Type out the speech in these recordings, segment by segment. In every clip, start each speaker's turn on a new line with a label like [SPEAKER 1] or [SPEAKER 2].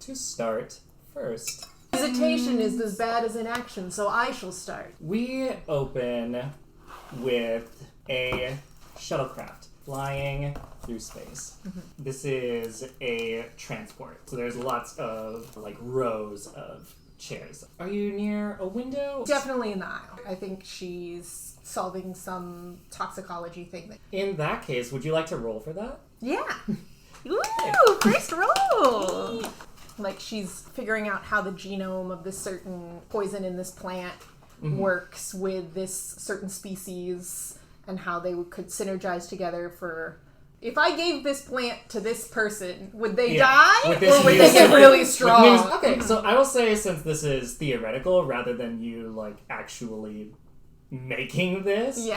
[SPEAKER 1] to start first?
[SPEAKER 2] Hesitation is as bad as inaction, so I shall start.
[SPEAKER 1] We open with a shuttlecraft flying through space. This is a transport, so there's lots of rows of chairs. Are you near a window?
[SPEAKER 2] Definitely in the aisle. I think she's solving some toxicology thing.
[SPEAKER 1] In that case, would you like to roll for that?
[SPEAKER 2] Yeah. Ooh, first roll. She's figuring out how the genome of this certain poison in this plant works with this certain species and how they could synergize together for... If I gave this plant to this person, would they die? Or would they get really strong?
[SPEAKER 1] Okay, so I will say, since this is theoretical rather than you actually making this,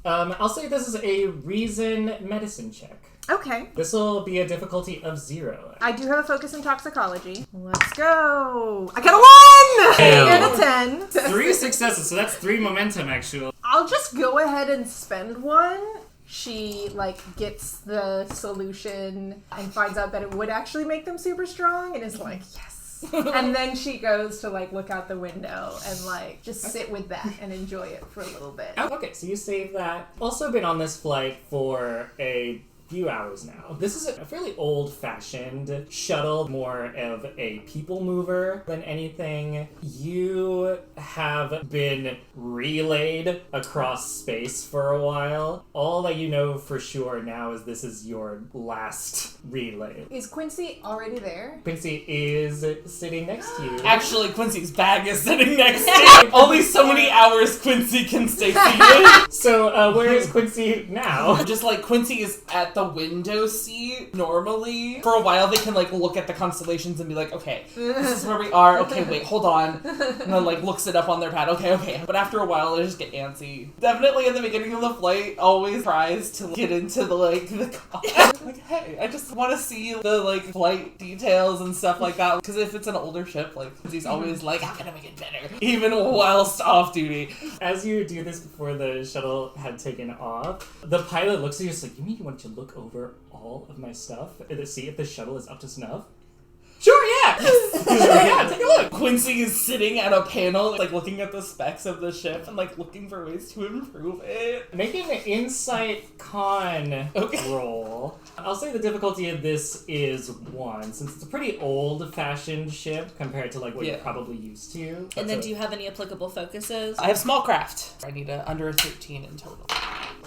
[SPEAKER 1] I'll say this is a reason medicine check.
[SPEAKER 2] Okay.
[SPEAKER 1] This will be a difficulty of 0.
[SPEAKER 2] I do have a focus in toxicology. Let's go. I got a 1! And a 10.
[SPEAKER 1] 3 successes, so that's 3 momentum, actually.
[SPEAKER 2] I'll just go ahead and spend 1. She, gets the solution and finds out that it would actually make them super strong and is like, yes. And then she goes to, look out the window and, just sit with that and enjoy it for a little bit.
[SPEAKER 1] Okay, so you save that. Also been on this flight for a few hours now. This is a fairly old-fashioned shuttle, more of a people mover than anything. You have been relayed across space for a while. All that you know for sure now is this is your last relay.
[SPEAKER 2] Is Quincy already there?
[SPEAKER 1] Quincy is sitting next to you.
[SPEAKER 3] Actually, Quincy's bag is sitting next to you. Only so many hours Quincy can stay seated.
[SPEAKER 1] So, where is Quincy now?
[SPEAKER 3] Just Quincy is at the window seat normally. For a while, they can look at the constellations and be like, okay, this is where we are. Okay, wait, hold on. And then looks it up on their pad. Okay. But after a while, they just get antsy. Definitely at the beginning of the flight, always tries to get into the car. Hey, I just want to see the flight details and stuff like that. Because if it's an older ship, he's always how can I make it better? Even whilst off duty.
[SPEAKER 1] As you do this before the shuttle had taken off, the pilot looks at you and is like, you mean you want to look over all of my stuff to see if the shuttle is up to snuff? Sure, yeah! Yeah, take a look!
[SPEAKER 3] Quincy is sitting at a panel, looking at the specs of the ship and, looking for ways to improve it.
[SPEAKER 1] Making an insight con roll. I'll say the difficulty of this is 1, since it's a pretty old-fashioned ship compared to, what you're probably used to.
[SPEAKER 4] And then do you have any applicable focuses?
[SPEAKER 3] I have small craft. I need under a 13 in total.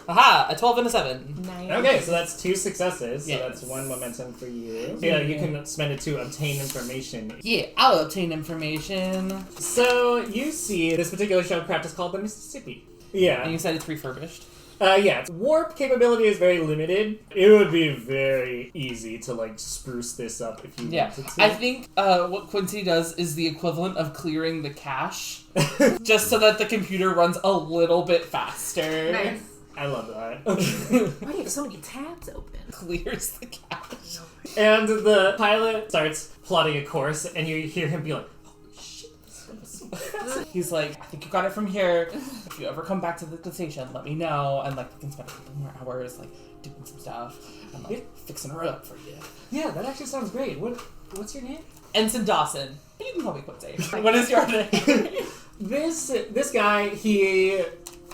[SPEAKER 3] Aha! A 12 and a 7.
[SPEAKER 2] Nice.
[SPEAKER 1] Okay, so that's 2 successes, so
[SPEAKER 3] Yes.
[SPEAKER 1] that's 1 momentum for you. Yeah, you can spend it to obtain information.
[SPEAKER 3] Yeah, I'll obtain information.
[SPEAKER 1] So, you see, this particular shuttlecraft is called the Mississippi. Yeah.
[SPEAKER 3] And you said it's refurbished?
[SPEAKER 1] Yeah. Warp capability is very limited. It would be very easy to, spruce this up if you wanted to.
[SPEAKER 3] I think what Quincy does is the equivalent of clearing the cache, just so that the computer runs a little bit faster.
[SPEAKER 2] Nice.
[SPEAKER 1] I love that.
[SPEAKER 4] Why do you have so many tabs open?
[SPEAKER 3] Clears the cache.
[SPEAKER 1] And the pilot starts plotting a course, and you hear him be like, holy shit, this is so fast.
[SPEAKER 3] He's like, I think you got it from here. If you ever come back to the station, let me know. And we can spend a couple more hours doing some stuff and fixing her up for you.
[SPEAKER 1] Yeah, that actually sounds great. What's your name?
[SPEAKER 3] Ensign Dawson. You can call me Quincy. What is your name?
[SPEAKER 1] This guy, he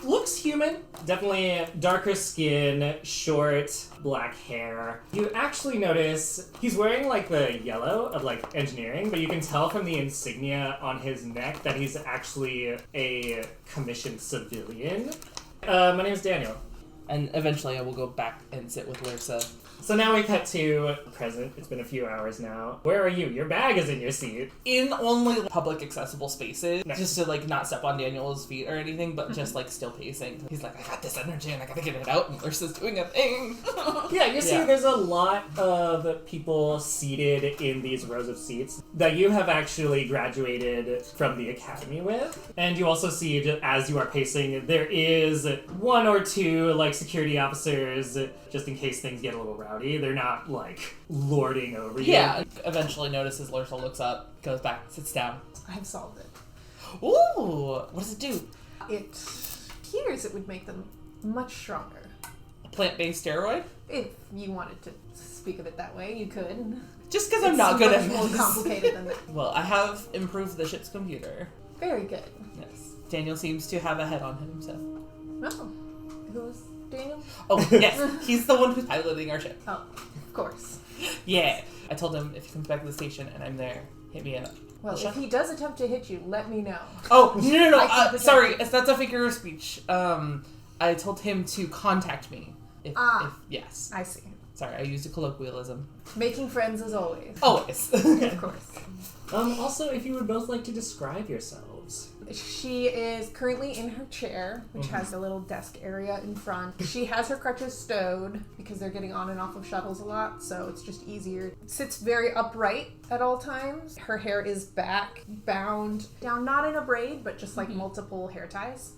[SPEAKER 1] looks human. Definitely darker skin, short, black hair. You actually notice he's wearing the yellow of engineering, but you can tell from the insignia on his neck that he's actually a commissioned civilian. My name is Daniel.
[SPEAKER 3] And eventually I will go back and sit with Lursa.
[SPEAKER 1] So now we cut to present. It's been a few hours now. Where are you? Your bag is in your seat.
[SPEAKER 3] In only public accessible spaces, just to not step on Daniel's feet or anything, but just still pacing. He's like, I got this energy and I gotta get it out, and Lursa's doing a thing.
[SPEAKER 1] Yeah, you see there's a lot of people seated in these rows of seats that you have actually graduated from the academy with. And you also see, as you are pacing, there is 1 or 2 security officers, just in case things get a little rowdy. They're not lording over you.
[SPEAKER 3] Yeah. Eventually notices Lursa, looks up, goes back, sits down.
[SPEAKER 2] I have solved it.
[SPEAKER 3] Ooh! What does it do?
[SPEAKER 2] It appears it would make them much stronger.
[SPEAKER 3] A plant-based steroid?
[SPEAKER 2] If you wanted to speak of it that way, you could.
[SPEAKER 3] Just because I'm not good at
[SPEAKER 2] more
[SPEAKER 3] this.
[SPEAKER 2] complicated than that.
[SPEAKER 3] Well, I have improved the ship's computer.
[SPEAKER 2] Very good.
[SPEAKER 3] Yes. Daniel seems to have a head on him, so.
[SPEAKER 2] Oh, who's Daniel?
[SPEAKER 3] Oh, yes. He's the one who's piloting our ship.
[SPEAKER 2] Oh, of course.
[SPEAKER 3] Yeah. I told him if he comes back to the station and I'm there, hit me up.
[SPEAKER 2] Well, if he does attempt to hit you, let me know.
[SPEAKER 3] Oh, no.
[SPEAKER 2] I can
[SPEAKER 3] Sorry, that's a figure of speech. I told him to contact me. If yes.
[SPEAKER 2] I see.
[SPEAKER 3] Sorry, I used a colloquialism.
[SPEAKER 2] Making friends as always.
[SPEAKER 3] Always.
[SPEAKER 2] Of course.
[SPEAKER 1] Also, if you would both like to describe yourselves.
[SPEAKER 2] She is currently in her chair, which has a little desk area in front. She has her crutches stowed because they're getting on and off of shuttles a lot, so it's just easier. Sits very upright at all times. Her hair is back, bound down, not in a braid, but just like multiple hair ties.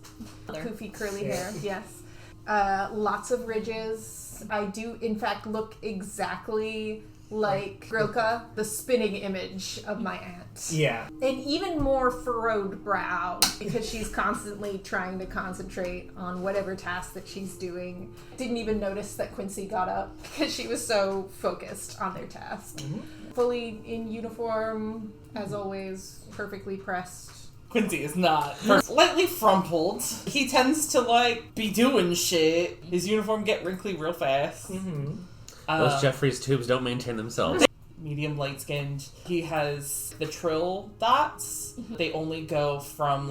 [SPEAKER 2] Poofy curly hair, yes. Lots of ridges. I do, in fact, look exactly like Grilka, the spinning image of my aunt.
[SPEAKER 1] Yeah.
[SPEAKER 2] An even more furrowed brow because she's constantly trying to concentrate on whatever task that she's doing. Didn't even notice that Quincy got up because she was so focused on their task. Fully in uniform, as always, perfectly pressed.
[SPEAKER 3] Quincy is not. Slightly frumpled. He tends to, be doing shit. His uniform get wrinkly real fast.
[SPEAKER 5] Those Jeffrey's tubes don't maintain themselves.
[SPEAKER 3] Medium light-skinned. He has the trill dots. They only go from,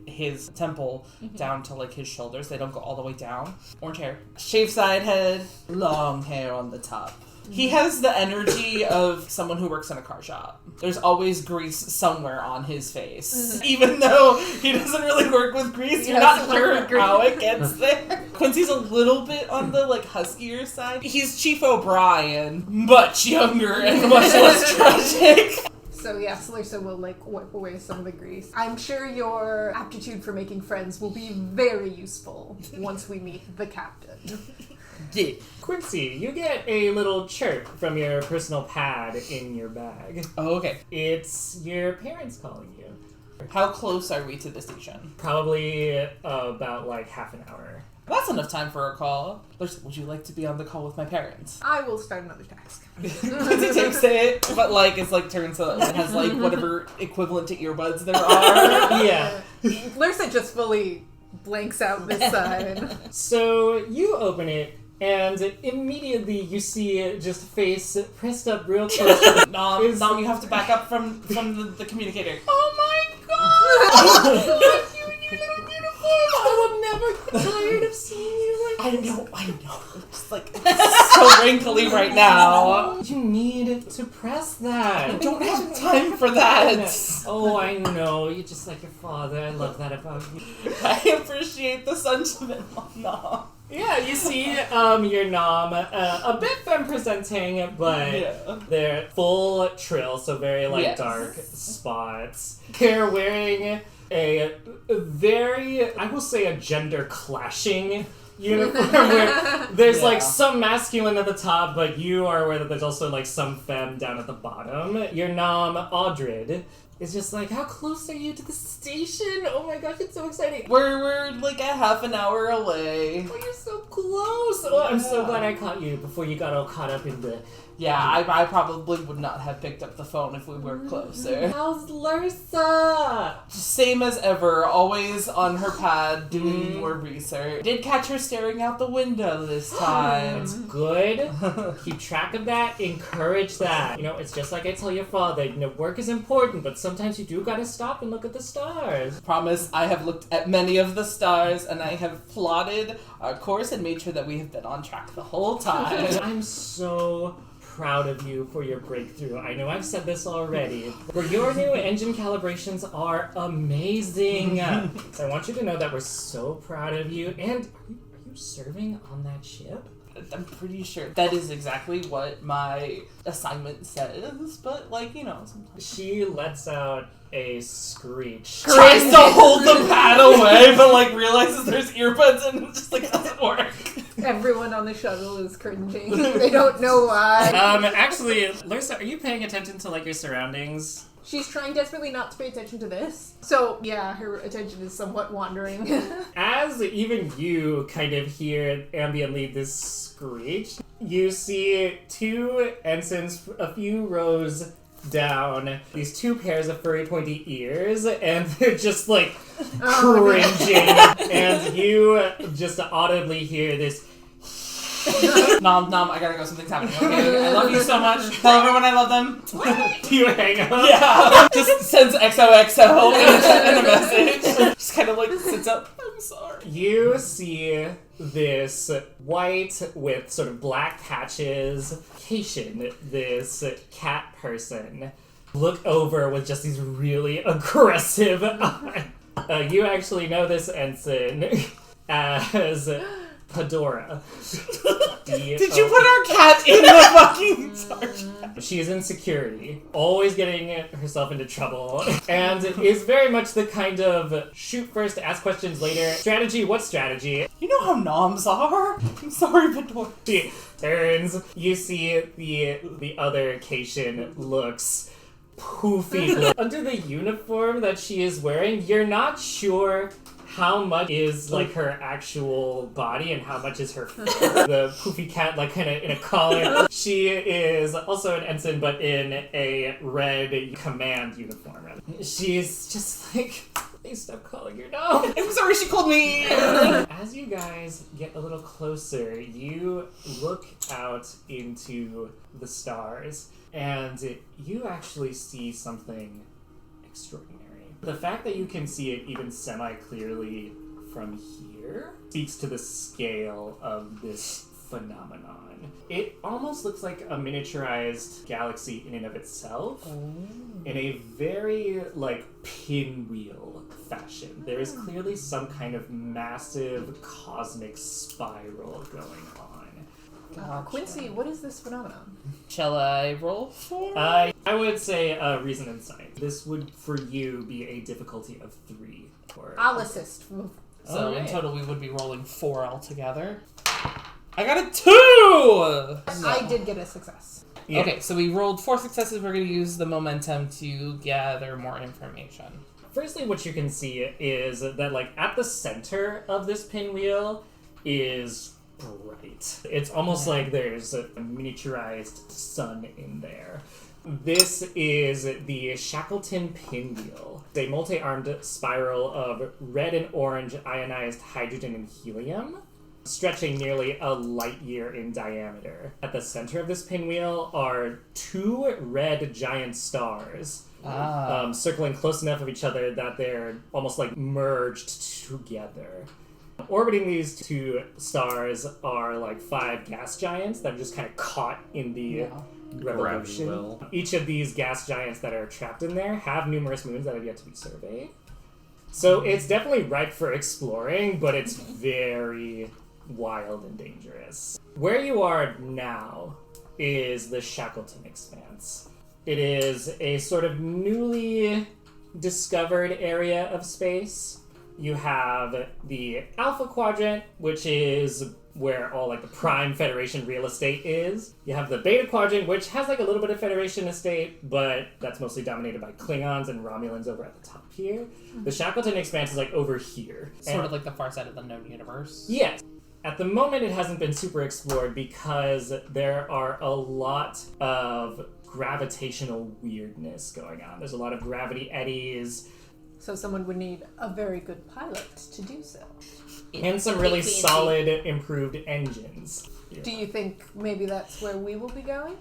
[SPEAKER 3] his temple down to, his shoulders. They don't go all the way down. Orange hair. Shaved side head. Long hair on the top. He has the energy of someone who works in a car shop. There's always grease somewhere on his face. Even though he doesn't really work with grease, you're not sure how it gets there. Quincy's a little bit on the, huskier side. He's Chief O'Brien, much younger and much less tragic.
[SPEAKER 2] So yeah, Larissa will wipe away some of the grease. I'm sure your aptitude for making friends will be very useful once we meet the captain.
[SPEAKER 3] Yeah.
[SPEAKER 1] Quincy, you get a little chirp from your personal pad in your bag.
[SPEAKER 3] Oh, okay.
[SPEAKER 1] It's your parents calling you.
[SPEAKER 3] How close are we to the station?
[SPEAKER 1] Probably about half an hour.
[SPEAKER 3] That's enough time for a call. Would you like to be on the call with my parents?
[SPEAKER 2] I will start another task.
[SPEAKER 3] Quincy takes it, but it's turns so it has whatever equivalent to earbuds there are.
[SPEAKER 1] Yeah.
[SPEAKER 2] Larissa just fully blanks out this side.
[SPEAKER 1] So you open it, and immediately you see just face pressed up real close to the...
[SPEAKER 3] No, you have to back up from the communicator.
[SPEAKER 2] Oh my god! You in your little uniform!
[SPEAKER 1] I will never get tired of seeing you like this.
[SPEAKER 3] I know. It's so wrinkly right now.
[SPEAKER 1] You need to press that.
[SPEAKER 3] I don't have time for that.
[SPEAKER 1] Oh, I know. You're just like your father. I love that about you.
[SPEAKER 3] I appreciate the sentiment, no.
[SPEAKER 1] Yeah, you see your nom, a bit femme presenting, but they're full trill, so very dark spots. They're wearing a very, I will say, a gender clashing uniform where there's some masculine at the top, but you are aware that there's also some femme down at the bottom. Your nom, Audrid, is just how close are you to the station? Oh my gosh, it's so exciting.
[SPEAKER 3] We're a half an hour away.
[SPEAKER 1] Oh, you're so close. Oh, I'm so glad I caught you before you got all caught up in the...
[SPEAKER 3] Yeah, I probably would not have picked up the phone if we were closer.
[SPEAKER 1] How's Larissa?
[SPEAKER 3] Same as ever, always on her pad doing more research. Did catch her staring out the window this time.
[SPEAKER 1] That's good. Keep track of that. Encourage that. It's just like I tell your father, work is important, but sometimes you do gotta stop and look at the stars.
[SPEAKER 3] Promise, I have looked at many of the stars, and I have plotted our course and made sure that we have been on track the whole time.
[SPEAKER 1] I'm so proud of you for your breakthrough. I know I've said this already, but your new engine calibrations are amazing. So I want you to know that we're so proud of you. And are you serving on that ship?
[SPEAKER 3] I'm pretty sure that is exactly what my assignment says, but sometimes.
[SPEAKER 1] She lets out a screech.
[SPEAKER 3] Tries to hold the pad away, but realizes there's earbuds and it just doesn't work.
[SPEAKER 2] Everyone on the shuttle is cringing. They don't know why.
[SPEAKER 1] Actually, Larissa, are you paying attention to your surroundings?
[SPEAKER 2] She's trying desperately not to pay attention to this. So, yeah, her attention is somewhat wandering.
[SPEAKER 1] As even you kind of hear ambiently this screech, you see two ensigns a few rows down, these two pairs of furry pointy ears, and they're just like cringing, and you just audibly hear this.
[SPEAKER 3] Nom, I gotta go, something's happening, okay? I love you so much. Tell everyone I love them.
[SPEAKER 1] You hang up.
[SPEAKER 3] Yeah. Just sends XOXO in a message. Just kind of like sits up. I'm sorry.
[SPEAKER 1] You see this white with sort of black patches Haitian, this cat person, look over with just these really aggressive eyes. You actually know this ensign as Padora.
[SPEAKER 3] Did you put our cat in the fucking sergeant?
[SPEAKER 1] She is in security, always getting herself into trouble, and is very much the kind of shoot first, ask questions later. Strategy, what strategy?
[SPEAKER 3] You know how noms are? I'm sorry, Padora.
[SPEAKER 1] She turns, you see the other Cation looks poofy. Under the uniform that she is wearing, you're not sure how much is like her actual body and how much is her fur. The poofy cat, like kind of in a collar. She is also an ensign, but in a red command uniform. She's just like, please stop calling her no.
[SPEAKER 3] I'm sorry, she called me.
[SPEAKER 1] As you guys get a little closer, you look out into the stars, and you actually see something extraordinary. The fact that you can see it even semi-clearly from here speaks to the scale of this phenomenon. It almost looks like a miniaturized galaxy in and of itself, in a very, like, pinwheel fashion. There is clearly some kind of massive cosmic spiral going on.
[SPEAKER 2] Quincy, what is this phenomenon?
[SPEAKER 3] Shall I roll for?
[SPEAKER 1] I would say reason and science. This would, for you, be a difficulty of 3.
[SPEAKER 2] I'll assist.
[SPEAKER 3] So in total, we would be rolling 4 altogether. I got a 2!
[SPEAKER 2] I did get a success.
[SPEAKER 1] Yeah.
[SPEAKER 3] Okay, so we rolled 4 successes. We're going to use the momentum to gather more information.
[SPEAKER 1] Firstly, what you can see is that, like, at the center of this pinwheel is bright. It's almost like there's a miniaturized sun in there. This is the Shackleton Pinwheel, a multi-armed spiral of red and orange ionized hydrogen and helium, stretching nearly a light year in diameter. At the center of this pinwheel are 2 red giant stars, circling close enough of each other that they're almost like merged together. Orbiting these 2 stars are like 5 gas giants that are just kind of caught in the revolution. Each of these gas giants that are trapped in there have numerous moons that have yet to be surveyed. So it's definitely ripe for exploring, but it's very wild and dangerous. Where you are now is the Shackleton Expanse. It is a sort of newly discovered area of space. You have the Alpha Quadrant, which is where all like the prime Federation real estate is. You have the Beta Quadrant, which has like a little bit of Federation estate, but that's mostly dominated by Klingons and Romulans over at the top here. The Shackleton Expanse is like over here.
[SPEAKER 3] Sort of like the far side of the known universe.
[SPEAKER 1] Yes. At the moment, it hasn't been super explored because there are a lot of gravitational weirdness going on. There's a lot of gravity eddies.
[SPEAKER 2] So someone would need a very good pilot to do so.
[SPEAKER 1] And some really solid, improved engines.
[SPEAKER 2] Do you think maybe that's where we will be going?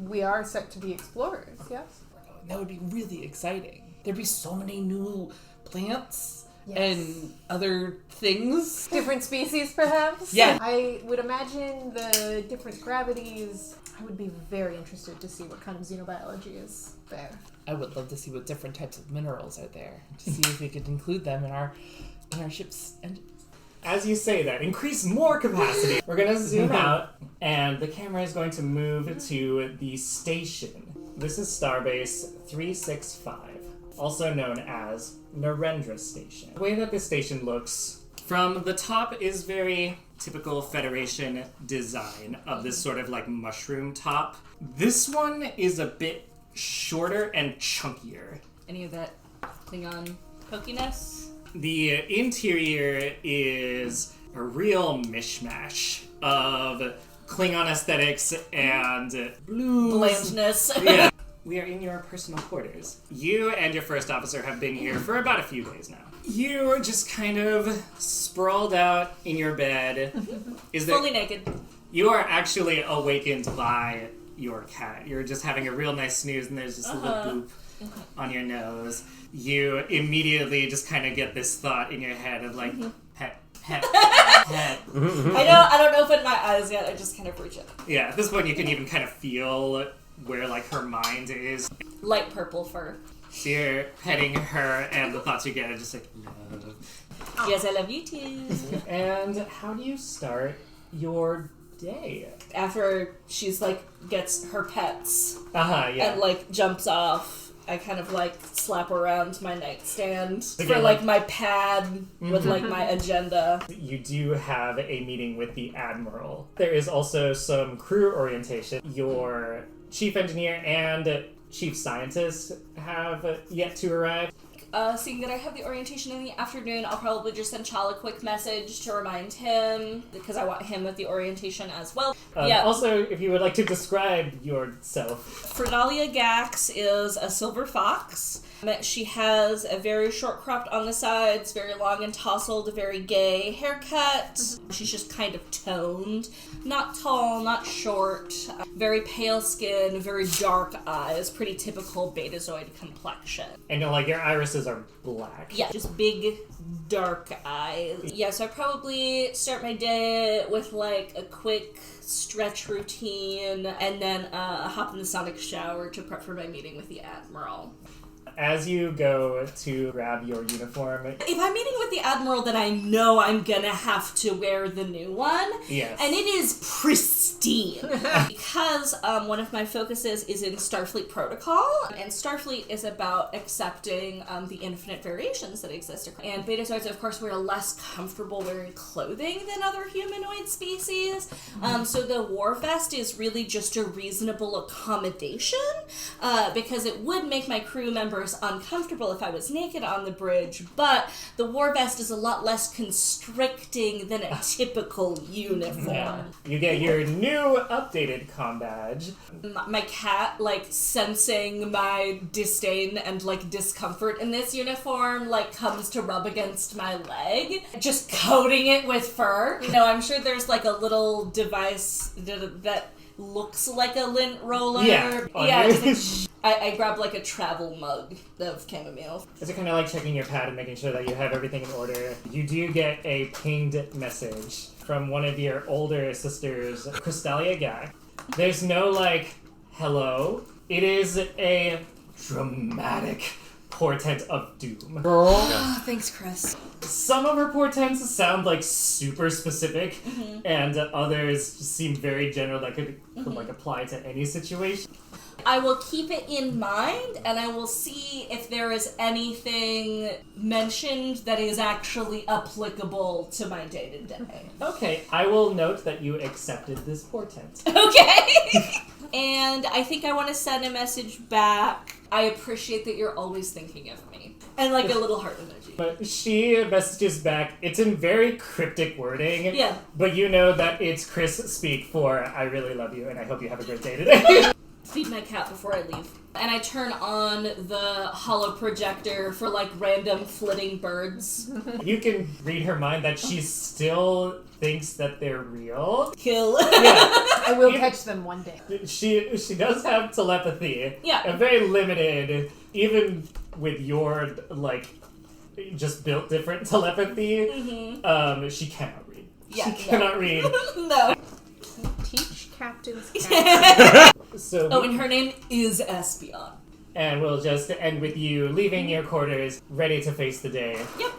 [SPEAKER 2] We are set to be explorers, yes?
[SPEAKER 3] That would be really exciting. There'd be so many new plants
[SPEAKER 2] Yes.
[SPEAKER 3] and other things.
[SPEAKER 2] Different species, perhaps?
[SPEAKER 3] Yeah.
[SPEAKER 2] I would imagine the different gravities. I would be very interested to see what kind of xenobiology is there.
[SPEAKER 3] I would love to see what different types of minerals are there, to see if we could include them in our ship's engines.
[SPEAKER 1] As you say that, increase more capacity. We're going to zoom out, and the camera is going to move to the station. This is Starbase 365, also known as Narendra Station. The way that this station looks from the top is very typical Federation design of this sort of like mushroom top. This one is a bit shorter and chunkier.
[SPEAKER 4] Any of that Klingon pokiness?
[SPEAKER 1] The interior is a real mishmash of Klingon aesthetics and blues.
[SPEAKER 4] Blandness.
[SPEAKER 1] Yeah. We are in your personal quarters. You and your first officer have been here for about a few days now. You are just kind of sprawled out in your bed.
[SPEAKER 4] Fully naked.
[SPEAKER 1] You are actually awakened by your cat. You're just having a real nice snooze, and there's just a little boop on your nose. You immediately just kind of get this thought in your head of like, pet, pet, pet.
[SPEAKER 4] I don't open my eyes yet. I just kind of reach it.
[SPEAKER 1] Yeah, at this point you can even kind of feel where like her mind is.
[SPEAKER 4] Light purple fur.
[SPEAKER 1] So you're petting her, and the thoughts you get are just like, love.
[SPEAKER 4] Yes, I love you too.
[SPEAKER 1] And how do you start your day?
[SPEAKER 4] After she's like gets her pets
[SPEAKER 1] Yeah.
[SPEAKER 4] and like jumps off, I kind of like slap around my nightstand
[SPEAKER 1] Again,
[SPEAKER 4] for like my pad with like my agenda.
[SPEAKER 1] You do have a meeting with the Admiral. There is also some crew orientation. Your chief engineer and chief scientist have yet to arrive.
[SPEAKER 4] Seeing that I have the orientation in the afternoon, I'll probably just send Chal a quick message to remind him, because I want him with the orientation as well.
[SPEAKER 1] Also, if you would like to describe yourself.
[SPEAKER 4] Fredalia Gax is a silver fox. She has a very short cropped on the sides, very long and tousled, very gay haircut. She's just kind of toned. Not tall, not short. Very pale skin, very dark eyes. Pretty typical Betazoid complexion.
[SPEAKER 1] And like your irises are black.
[SPEAKER 4] Yeah, just big, dark eyes. Yeah, so I probably start my day with like a quick stretch routine and then hop in the sonic shower to prep for my meeting with the Admiral.
[SPEAKER 1] As you go to grab your uniform...
[SPEAKER 4] If I'm meeting with the Admiral, then I know I'm gonna have to wear the new one.
[SPEAKER 1] Yes.
[SPEAKER 4] And it is pristine. Because one of my focuses is in Starfleet Protocol, and Starfleet is about accepting the infinite variations that exist. And Betazoids, of course, wear less comfortable wearing clothing than other humanoid species. So the war vest is really just a reasonable accommodation, because it would make my crew members uncomfortable if I was naked on the bridge, but the war vest is a lot less constricting than a typical uniform.
[SPEAKER 1] Yeah. You get your new updated comm badge.
[SPEAKER 4] My cat, like, sensing my disdain and, like, discomfort in this uniform, like, comes to rub against my leg, just coating it with fur. You know, I'm sure there's, like, a little device that looks like a lint roller.
[SPEAKER 1] Yeah.
[SPEAKER 4] Just like, I grab like a travel mug of chamomile.
[SPEAKER 1] It's kind of like checking your pad and making sure that you have everything in order. You do get a pinged message from one of your older sisters, Crystalia Gak. There's no like, hello. It is a dramatic portent of doom.
[SPEAKER 4] Oh, thanks, Chris.
[SPEAKER 1] Some of her portents sound like super specific, and others seem very general that could like apply to any situation.
[SPEAKER 4] I will keep it in mind, and I will see if there is anything mentioned that is actually applicable to my day-to-day.
[SPEAKER 1] Okay, I will note that you accepted this portent.
[SPEAKER 4] Okay! And I think I want to send a message back. I appreciate that you're always thinking of me. And like a little heart emoji.
[SPEAKER 1] But she messages back, it's in very cryptic wording.
[SPEAKER 4] Yeah.
[SPEAKER 1] But you know that it's Chris speak for, I really love you and I hope you have a great day today.
[SPEAKER 4] Feed my cat before I leave. And I turn on the holo projector for like random flitting birds.
[SPEAKER 1] You can read her mind that she still thinks that they're real.
[SPEAKER 4] Kill.
[SPEAKER 1] Yeah.
[SPEAKER 2] I will catch them one day.
[SPEAKER 1] She does have telepathy.
[SPEAKER 4] Yeah.
[SPEAKER 1] And very limited, even with your, like, just built different telepathy, she cannot read.
[SPEAKER 4] Yeah,
[SPEAKER 1] She cannot read.
[SPEAKER 4] No.
[SPEAKER 2] Teach captains cat.
[SPEAKER 1] So
[SPEAKER 4] Oh, and her name is Espion.
[SPEAKER 1] and we'll just end with you leaving your quarters, ready to face the day.
[SPEAKER 4] Yep.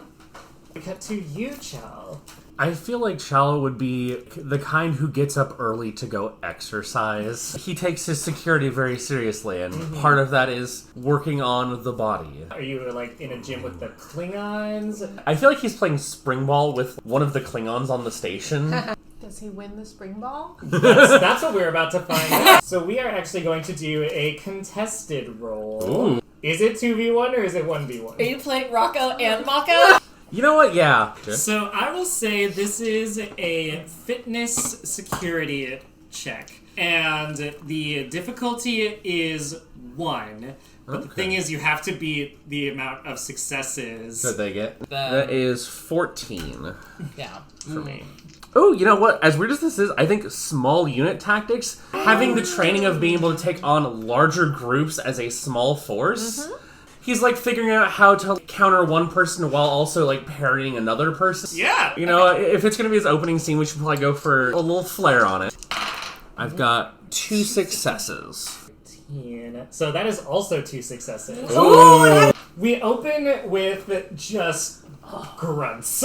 [SPEAKER 1] We cut to you, Chal.
[SPEAKER 5] I feel like Shallow would be the kind who gets up early to go exercise. He takes his security very seriously, and part of that is working on the body.
[SPEAKER 1] Are you, like, in a gym with the Klingons?
[SPEAKER 5] I feel like he's playing spring ball with one of the Klingons on the station.
[SPEAKER 2] Does he win the spring ball?
[SPEAKER 1] That's what we're about to find out. So we are actually going to do a contested roll.
[SPEAKER 5] Ooh.
[SPEAKER 1] Is it 2v1 or is it 1v1?
[SPEAKER 4] Are you playing Rocco and Mako?
[SPEAKER 5] You know what? Yeah.
[SPEAKER 1] So I will say this is a fitness security check. And the difficulty is 1. But the thing is, you have to beat the amount of successes.
[SPEAKER 5] That they get. That is 14
[SPEAKER 3] Yeah.
[SPEAKER 5] for me. Oh, you know what? As weird as this is, I think small unit tactics, having the training of being able to take on larger groups as a small force, he's like figuring out how to counter one person while also like parrying another person.
[SPEAKER 1] Yeah!
[SPEAKER 5] You know, if it's going to be his opening scene, we should probably go for a little flair on it. I've got 2 successes.
[SPEAKER 1] So that is also 2 successes.
[SPEAKER 5] Ooh.
[SPEAKER 1] We open with just grunts.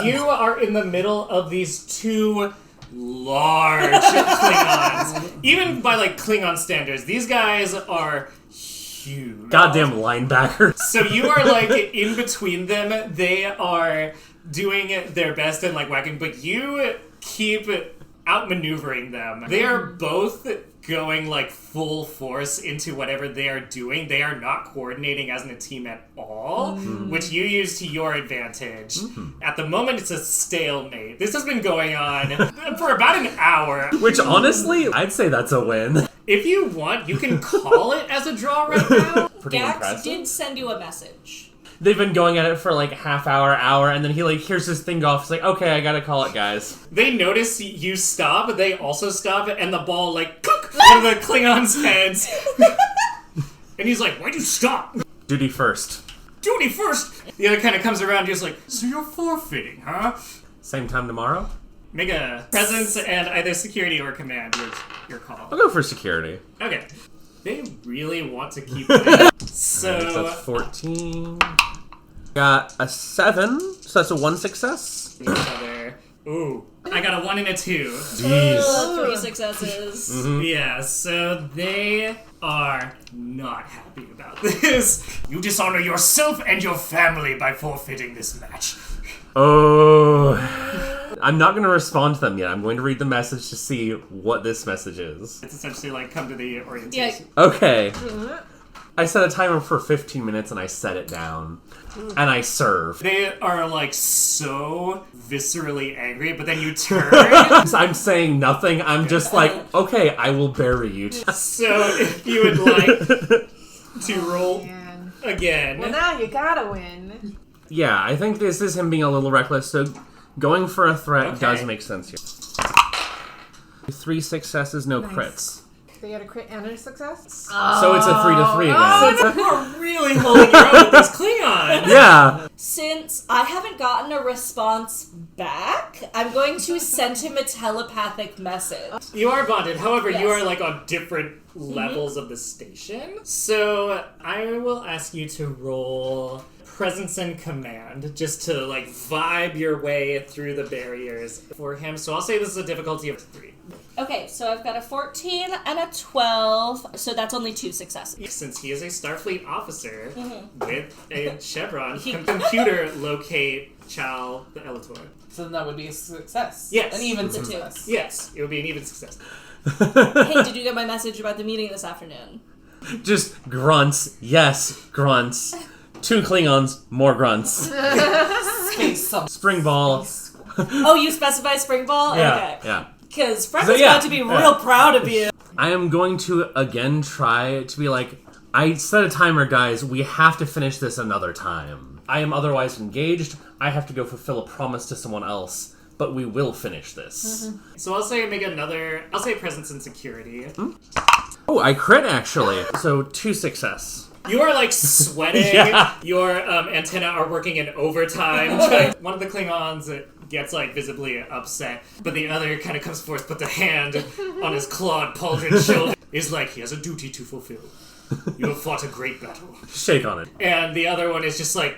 [SPEAKER 1] You are in the middle of these 2 large Klingons. Even by like Klingon standards, these guys are huge.
[SPEAKER 5] Goddamn linebackers.
[SPEAKER 1] So you are like in between them. They are doing their best and like whacking, but you keep outmaneuvering them. They are both going like full force into whatever they are doing. They are not coordinating as in a team at all, which you use to your advantage. At the moment, it's a stalemate. This has been going on for about an hour.
[SPEAKER 5] Which honestly, I'd say that's a win.
[SPEAKER 1] If you want, you can call it as a draw right now.
[SPEAKER 5] Pretty
[SPEAKER 4] Gax
[SPEAKER 5] impressive.
[SPEAKER 4] did send you a message.
[SPEAKER 5] They've been going at it for like half hour, and then he like hears this thing go off. He's like, okay, I gotta call it, guys.
[SPEAKER 1] They notice you stop, they also stop, and the ball like cook out of the Klingons' heads. And he's like, why'd you stop?
[SPEAKER 5] Duty first.
[SPEAKER 1] Duty first! The other kind of comes around, just like, so you're forfeiting, huh?
[SPEAKER 5] Same time tomorrow?
[SPEAKER 1] Make a presence and either security or command, your call.
[SPEAKER 5] I'll go for security.
[SPEAKER 1] Okay. They really want to keep it. So
[SPEAKER 5] That's 14. Got a 7, so that's a 1 success.
[SPEAKER 1] each other. Ooh. I got a 1 and a 2.
[SPEAKER 5] Jeez.
[SPEAKER 4] 3 successes.
[SPEAKER 1] Yeah, so they are not happy about this. You dishonor yourself and your family by forfeiting this match.
[SPEAKER 5] Oh. I'm not going to respond to them yet. I'm going to read the message to see what this message is.
[SPEAKER 1] It's essentially like come to the orientation.
[SPEAKER 5] Okay. I set a timer for 15 minutes and I set it down. And I serve.
[SPEAKER 1] They are like so viscerally angry, but then you turn.
[SPEAKER 5] I'm saying nothing. I'm just like, okay, I will bury you.
[SPEAKER 1] So if you would like to roll
[SPEAKER 2] Man.
[SPEAKER 1] again.
[SPEAKER 2] Well, now you gotta win.
[SPEAKER 5] Yeah, I think this is him being a little reckless, so going for a threat
[SPEAKER 1] Okay.
[SPEAKER 5] does make sense here. 3 successes, no
[SPEAKER 2] Nice.
[SPEAKER 5] crits.
[SPEAKER 2] They got a crit and a success?
[SPEAKER 5] So it's a 3 to 3 again.
[SPEAKER 1] So you're really holding your own with these Klingons.
[SPEAKER 5] Yeah.
[SPEAKER 4] Since I haven't gotten a response back, I'm going to send him a telepathic message.
[SPEAKER 1] You are bonded, however, you
[SPEAKER 4] Yes.
[SPEAKER 1] are like on different levels of the station. So I will ask you to roll presence and command, just to like vibe your way through the barriers for him. So I'll say this is a difficulty of 3.
[SPEAKER 4] Okay, so I've got a 14 and a 12, so that's only 2 successes.
[SPEAKER 1] Since he is a Starfleet officer with a chevron, computer locate Chal the Elator.
[SPEAKER 3] So then that would be a success.
[SPEAKER 1] Yes.
[SPEAKER 3] An even
[SPEAKER 4] It's a 2.
[SPEAKER 3] success.
[SPEAKER 1] Yes, it would be an even success.
[SPEAKER 4] Hey, did you get my message about the meeting this afternoon?
[SPEAKER 5] Just grunts. Yes, grunts. 2 Klingons, more grunts.
[SPEAKER 3] Space some.
[SPEAKER 5] Spring ball.
[SPEAKER 4] Oh, you specify spring ball?
[SPEAKER 5] Yeah,
[SPEAKER 4] Okay.
[SPEAKER 5] yeah.
[SPEAKER 4] Because Frank
[SPEAKER 5] So,
[SPEAKER 4] is
[SPEAKER 5] yeah,
[SPEAKER 4] about to be
[SPEAKER 5] yeah.
[SPEAKER 4] real proud of you.
[SPEAKER 5] I am going to again try to be like, I set a timer, guys. We have to finish this another time. I am otherwise engaged. I have to go fulfill a promise to someone else, but we will finish this.
[SPEAKER 1] So I'll say I'll say presence and security.
[SPEAKER 5] Oh, I crit actually. So 2 success.
[SPEAKER 1] You are like sweating.
[SPEAKER 5] Yeah.
[SPEAKER 1] Your antenna are working in overtime. One of the Klingons gets like visibly upset, but the other kind of comes forth, puts a hand on his clawed pauldron shoulder. Is like, he has a duty to fulfill. You have fought a great battle.
[SPEAKER 5] Shake on it.
[SPEAKER 1] And the other one is just like,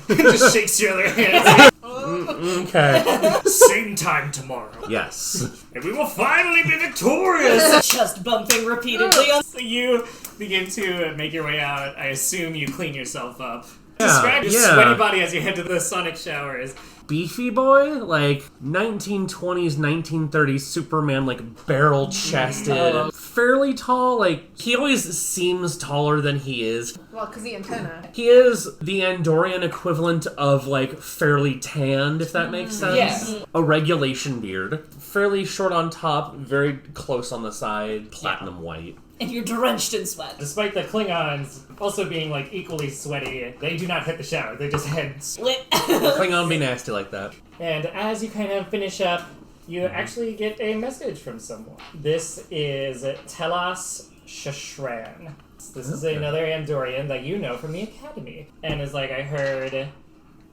[SPEAKER 1] just shakes your other hand.
[SPEAKER 5] Okay.
[SPEAKER 1] Same time tomorrow.
[SPEAKER 5] Yes.
[SPEAKER 1] And we will finally be victorious.
[SPEAKER 4] Just bumping repeatedly on.
[SPEAKER 1] So you begin to make your way out. I assume you clean yourself up.
[SPEAKER 5] Yeah,
[SPEAKER 1] Describe your
[SPEAKER 5] yeah.
[SPEAKER 1] sweaty body as you head to the sonic showers.
[SPEAKER 5] beefy boy, like 1920s, 1930s Superman, like barrel-chested, fairly tall. Like, he always seems taller than he is.
[SPEAKER 2] Well, because the antenna.
[SPEAKER 5] He is the Andorian equivalent of, like, fairly tanned, if that makes sense.
[SPEAKER 3] Yeah.
[SPEAKER 5] A regulation beard. Fairly short on top, very close on the side, platinum white.
[SPEAKER 4] And you're drenched in sweat.
[SPEAKER 1] Despite the Klingons also being like equally sweaty, they do not hit the shower. They just head.
[SPEAKER 4] Lit.
[SPEAKER 5] Klingon be nasty like that.
[SPEAKER 1] And as you kind of finish up, you actually get a message from someone. This is Telas Shashran. This is another Andorian that you know from the Academy. And is like, I heard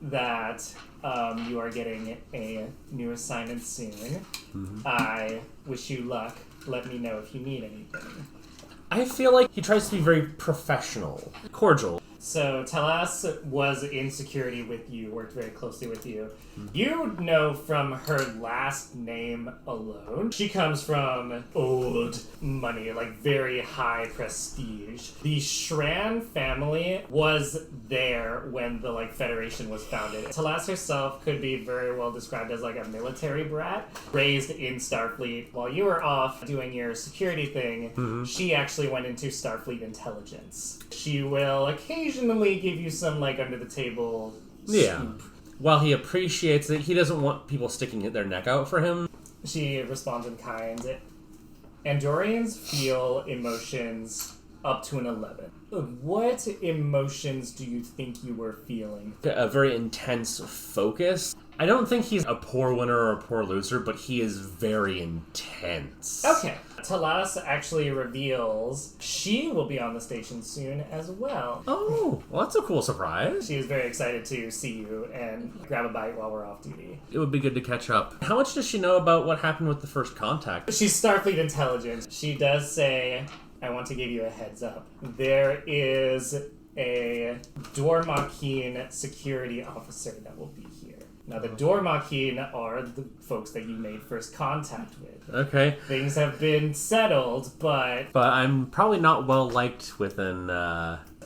[SPEAKER 1] that you are getting a new assignment soon. I wish you luck. Let me know if you need anything.
[SPEAKER 5] I feel like he tries to be very professional, cordial.
[SPEAKER 1] So Telas was in security with you, worked very closely with you. You know from her last name alone, she comes from old money, like very high prestige. The Shran family was there when the Federation was founded. Telas herself could be very well described as like a military brat, raised in Starfleet. While you were off doing your security thing, she actually went into Starfleet intelligence. She will occasionally give you some under the table scoop.
[SPEAKER 5] While he appreciates it, he doesn't want people sticking their neck out for him.
[SPEAKER 1] She responds in kind. Andorians feel emotions up to an 11. What emotions do you think you were feeling?
[SPEAKER 5] A very intense focus. I don't think he's a poor winner or a poor loser, but he is very intense.
[SPEAKER 1] Okay. Telas actually reveals she will be on the station soon as well.
[SPEAKER 5] Oh, well, that's a cool surprise.
[SPEAKER 1] She is very excited to see you and grab a bite while we're off duty.
[SPEAKER 5] It would be good to catch up. How much does she know about what happened with the first contact?
[SPEAKER 1] She's Starfleet intelligence. She does say, I want to give you a heads up. There is a Dormakeen security officer that will be here. Now, the Dormakeen are the folks that you made first contact with.
[SPEAKER 5] Okay.
[SPEAKER 1] Things have been settled, but
[SPEAKER 5] I'm probably not well liked within,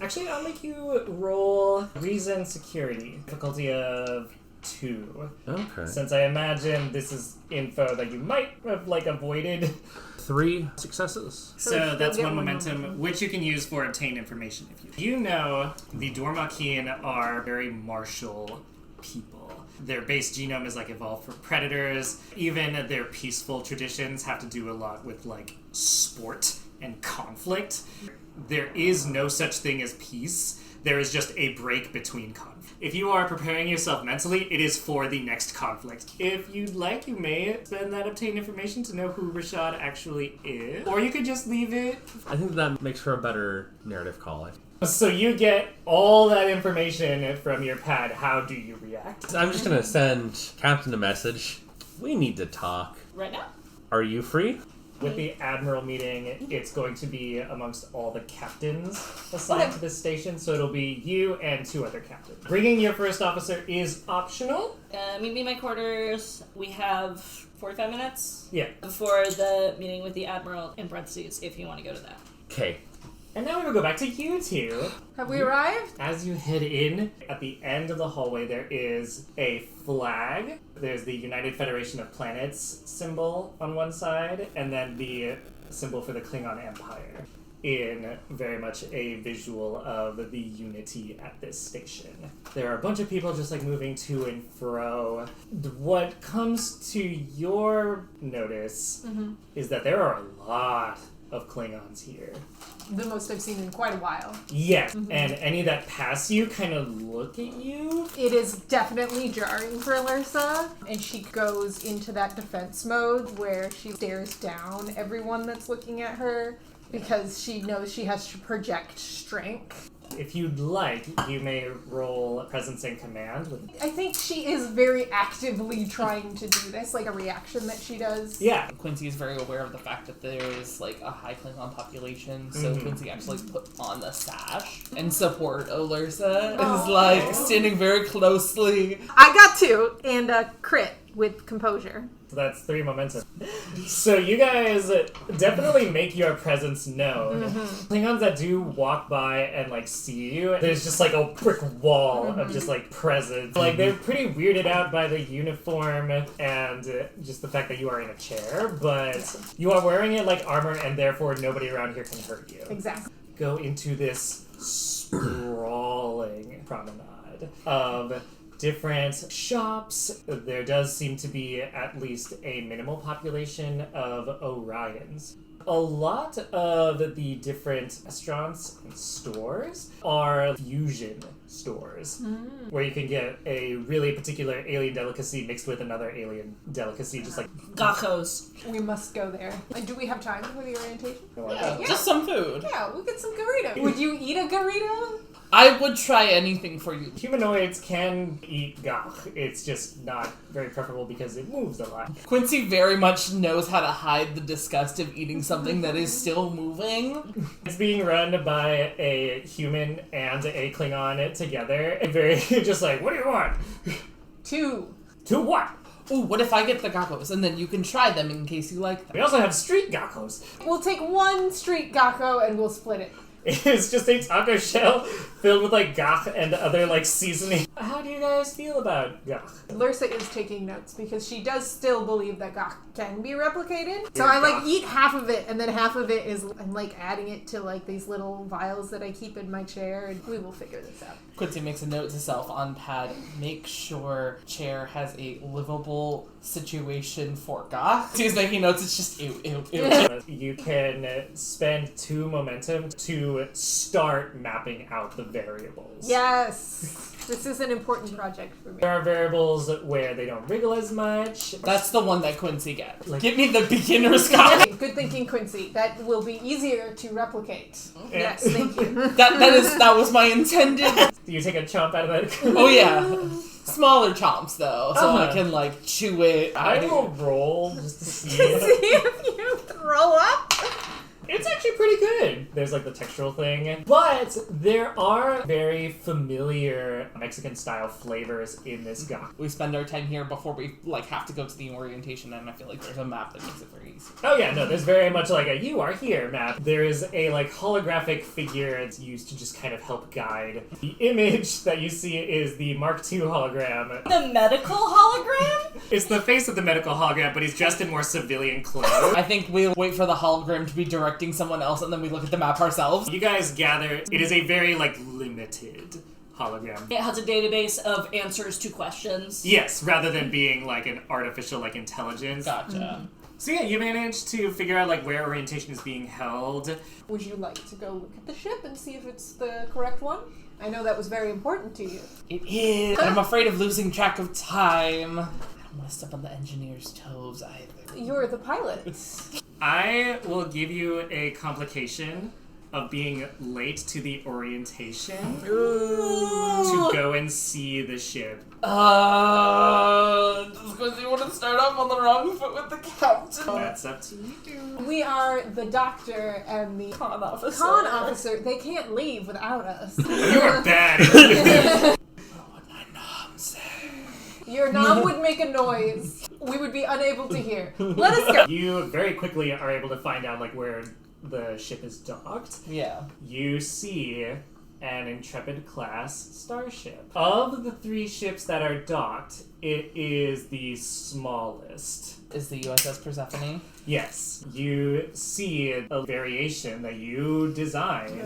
[SPEAKER 1] Actually, I'll make you roll Reason Security. Difficulty of 2.
[SPEAKER 5] Okay.
[SPEAKER 1] Since I imagine this is info that you might have, avoided.
[SPEAKER 5] 3 successes.
[SPEAKER 1] So that's
[SPEAKER 2] get
[SPEAKER 1] one
[SPEAKER 2] one
[SPEAKER 1] momentum, which you can use for obtain information. You know the Dormakeen are very martial people. Their base genome is evolved for predators. Even their peaceful traditions have to do a lot with sport and conflict. There is no such thing as peace. There is just a break between conflict. If you are preparing yourself mentally, it is for the next conflict. If you'd like, you may spend that obtained information to know who Rashad actually is. Or you could just leave it.
[SPEAKER 5] I think that makes for a better narrative call.
[SPEAKER 1] So you get all that information from your pad. How do you react?
[SPEAKER 5] I'm just gonna send Captain a message. We need to talk.
[SPEAKER 4] Right now?
[SPEAKER 5] Are you free?
[SPEAKER 1] With the Admiral meeting, it's going to be amongst all the captains assigned to this station, so it'll be you and 2 other captains. Bringing your first officer is optional.
[SPEAKER 4] Meet me in my quarters. We have 45 minutes
[SPEAKER 1] Yeah.
[SPEAKER 4] before the meeting with the Admiral, in parentheses, if you want to go to that.
[SPEAKER 5] Okay.
[SPEAKER 1] And now we will go back to you 2.
[SPEAKER 2] Have we arrived?
[SPEAKER 1] As you head in, at the end of the hallway, there is a flag. There's the United Federation of Planets symbol on one side, and then the symbol for the Klingon Empire, in very much a visual of the unity at this station. There are a bunch of people just moving to and fro. What comes to your notice is that there are a lot of Klingons here.
[SPEAKER 2] The most I've seen in quite a while.
[SPEAKER 1] Yeah, and any that pass you kind of look at you.
[SPEAKER 2] It is definitely jarring for Lursa, and she goes into that defense mode where she stares down everyone that's looking at her because she knows she has to project strength.
[SPEAKER 1] If you'd like, you may roll presence and command.
[SPEAKER 2] I think she is very actively trying to do this, like a reaction that she does.
[SPEAKER 1] Yeah.
[SPEAKER 3] Quincy is very aware of the fact that there is a high Klingon population, so Quincy actually put on the sash and support Olursa. Is standing very closely.
[SPEAKER 2] I got 2 and a crit with composure.
[SPEAKER 1] So that's 3 momentum. So you guys definitely make your presence known. Klingons that do walk by and like see you, there's just like a brick wall of just like presence. Like they're pretty weirded out by the uniform and just the fact that you are in a chair, but you are wearing it like armor and therefore nobody around here can hurt you.
[SPEAKER 2] Exactly.
[SPEAKER 1] Go into this sprawling promenade of different shops. There does seem to be at least a minimal population of Orions. A lot of the different restaurants and stores are fusion stores, where you can get a really particular alien delicacy mixed with another alien delicacy, just like
[SPEAKER 4] Gakos.
[SPEAKER 2] We must go there. And do we have time for the orientation?
[SPEAKER 3] Yeah, just some food.
[SPEAKER 2] Yeah, we'll get some burrito. Would you eat a burrito?
[SPEAKER 3] I would try anything for you.
[SPEAKER 1] humanoids can eat gach. It's just not very preferable because it moves a lot.
[SPEAKER 3] Quincy very much knows how to hide the disgust of eating something that is still moving.
[SPEAKER 1] It's being run by a human and a Klingon together. And very just like, what do you want?
[SPEAKER 2] 2.
[SPEAKER 1] To what?
[SPEAKER 3] Ooh, what if I get the gakos and then you can try them in case you like
[SPEAKER 1] We
[SPEAKER 3] them?
[SPEAKER 1] also have street gakos.
[SPEAKER 2] We'll take 1 street gakko and we'll split it.
[SPEAKER 1] It's just a taco shell filled with like gach and other like seasoning. How do you guys feel about gach?
[SPEAKER 2] Lursa is taking notes because she does still believe that gach can be replicated. So I like eat half of it and then half of it is I'm like adding it to like these little vials that I keep in my chair and we will figure this out.
[SPEAKER 3] Quincy makes a note to self on pad. Make sure chair has a livable situation for gach. He's making notes. It's just ew, ew, ew.
[SPEAKER 1] You can spend 2 momentum to start mapping out the variables.
[SPEAKER 2] Yes. This is an important project for me.
[SPEAKER 1] There are variables where they don't wriggle as much.
[SPEAKER 3] That's the one that Quincy gets.
[SPEAKER 1] Like-
[SPEAKER 3] Give me the beginner's guide.
[SPEAKER 2] Good thinking, Quincy. That will be easier to replicate.
[SPEAKER 1] Yeah.
[SPEAKER 2] Yes, thank you.
[SPEAKER 3] That was my intended.
[SPEAKER 1] You take a chomp out of that.
[SPEAKER 3] Oh yeah. Smaller chomps though, so I
[SPEAKER 1] Uh-huh.
[SPEAKER 3] can like chew it.
[SPEAKER 1] I will roll just to see.
[SPEAKER 2] See if you throw up.
[SPEAKER 1] It's actually pretty good. There's like the textural thing. But there are very familiar Mexican style flavors in this gach.
[SPEAKER 3] We spend our time here before we like have to go to the orientation, and I feel like there's a map that makes it very easy.
[SPEAKER 1] Oh yeah, no, there's very much like a you are here map. There is a like holographic figure it's used to just kind of help guide. The image that you see is the Mark II hologram.
[SPEAKER 4] The medical hologram?
[SPEAKER 1] It's the face of the medical hologram, but he's dressed in more civilian clothes.
[SPEAKER 3] I think we'll wait for the hologram to be directing someone else, and then we look at the map ourselves.
[SPEAKER 1] You guys gather, it is a very like limited hologram.
[SPEAKER 4] It has a database of answers to questions.
[SPEAKER 1] Yes, rather than being like an artificial like intelligence.
[SPEAKER 3] Gotcha.
[SPEAKER 1] So yeah, you managed to figure out like where orientation is being held.
[SPEAKER 2] Would you like to go look at the ship and see if it's the correct one? I know that was very important to you.
[SPEAKER 3] It is. And I'm afraid of losing track of time. I don't want to step on the engineer's toes either.
[SPEAKER 2] You're the pilot.
[SPEAKER 1] I will give you a complication of being late to the orientation to go and see the ship.
[SPEAKER 3] Does Quincy want to start off on the wrong foot with the captain?
[SPEAKER 1] That's up to you.
[SPEAKER 2] We are the doctor and the
[SPEAKER 3] Con officer.
[SPEAKER 2] con officer. They can't leave without us.
[SPEAKER 1] You are bad.
[SPEAKER 3] What my mom say?
[SPEAKER 2] Your nom would make a noise. We would be unable to hear. Let us go.
[SPEAKER 1] You very quickly are able to find out like where the ship is docked.
[SPEAKER 3] Yeah.
[SPEAKER 1] You see an Intrepid class starship. Of the 3 ships that are docked, it is the smallest.
[SPEAKER 3] Is the USS Persephone?
[SPEAKER 1] Yes, you see a variation that you designed.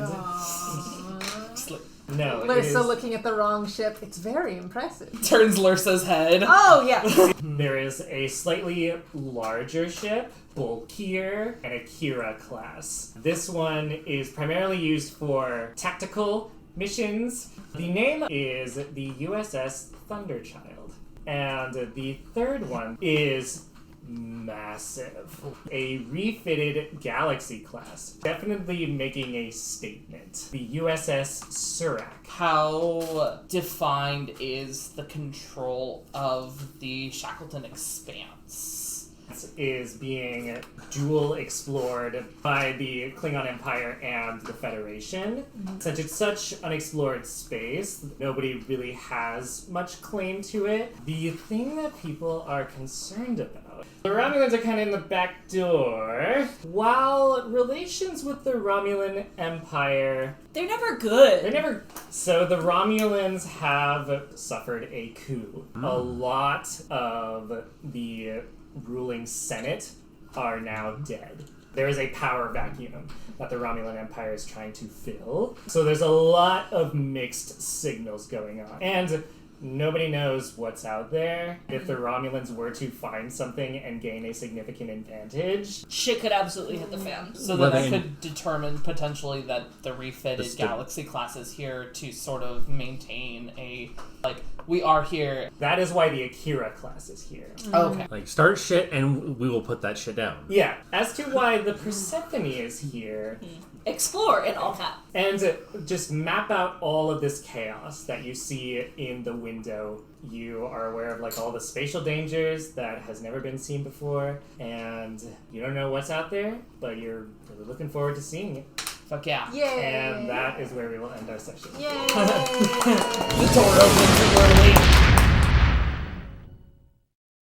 [SPEAKER 3] Just like,
[SPEAKER 1] No, it
[SPEAKER 2] Lursa
[SPEAKER 1] is,
[SPEAKER 2] looking at the wrong ship. It's very impressive.
[SPEAKER 3] turns Lursa's head.
[SPEAKER 2] Oh, yeah.
[SPEAKER 1] there is a slightly larger ship, bulkier, and a Kira class. This one is primarily used for tactical missions. The name is the USS Thunderchild. And the third one is massive. A refitted Galaxy class. Definitely making a statement. The USS Surak.
[SPEAKER 3] How defined is the control of the Shackleton Expanse?
[SPEAKER 1] is being dual explored by the Klingon Empire and the Federation. Since it's such unexplored space, nobody really has much claim to it. The thing that people are concerned about, the Romulans are kind of in the back door. While relations with the Romulan Empire,
[SPEAKER 4] They're never good.
[SPEAKER 1] So the Romulans have suffered a coup. A lot of the ruling Senate are now dead. There is a power vacuum that the Romulan Empire is trying to fill. So there's a lot of mixed signals going on. And nobody knows what's out there. If the Romulans were to find something and gain a significant advantage,
[SPEAKER 4] Shit could absolutely hit the fan.
[SPEAKER 3] So then I could determine potentially that the refitted Galaxy class is here to sort of maintain a, like, we are here.
[SPEAKER 1] that is why the Akira class is here.
[SPEAKER 3] Okay.
[SPEAKER 5] Like, start shit and we will put that shit down.
[SPEAKER 1] Yeah. As to why the Persephone is here,
[SPEAKER 4] Explore in all caps.
[SPEAKER 1] and just map out all of this chaos that you see in the window. You are aware of like all the spatial dangers that has never been seen before, and you don't know what's out there, but you're really looking forward to seeing it.
[SPEAKER 3] Fuck yeah.
[SPEAKER 2] Yay!
[SPEAKER 1] And that is where we will end our session.
[SPEAKER 2] Yay!
[SPEAKER 3] The door opens and we're leaving.